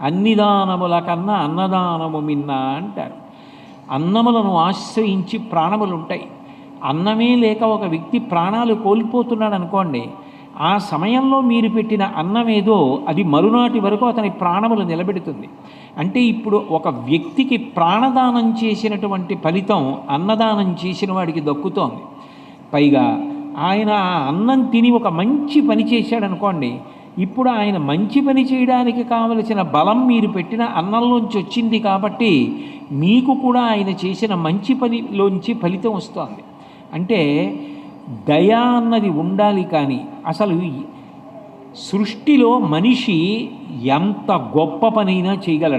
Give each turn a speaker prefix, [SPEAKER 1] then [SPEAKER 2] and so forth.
[SPEAKER 1] అన్ని దానముల కన్నా అన్నదానము మిన్న అంటారు. అన్నములను ఆశ్రయించి ప్రాణములు ఉంటాయి. అన్నమే లేక ఒక వ్యక్తి ప్రాణాలు కోల్పోతున్నాడు అనుకోండి, ఆ సమయంలో మీరు పెట్టిన అన్నమేదో అది మరునాటి వరకు అతని ప్రాణములు నిలబెడుతుంది. అంటే ఇప్పుడు ఒక వ్యక్తికి ప్రాణదానం చేసినటువంటి ఫలితం అన్నదానం చేసిన వాడికి దక్కుతోంది. పైగా ఆయన ఆ అన్నం తిని ఒక మంచి పని చేశాడనుకోండి, ఇప్పుడు ఆయన మంచి పని చేయడానికి కావలసిన బలం మీరు పెట్టిన అన్నంలోంచి వచ్చింది కాబట్టి మీకు కూడా ఆయన చేసిన మంచి పనిలోంచి ఫలితం వస్తుంది. అంటే దయ అన్నది ఉండాలి. కానీ అసలు సృష్టిలో మనిషి ఎంత గొప్ప పనైనా చేయగలడు.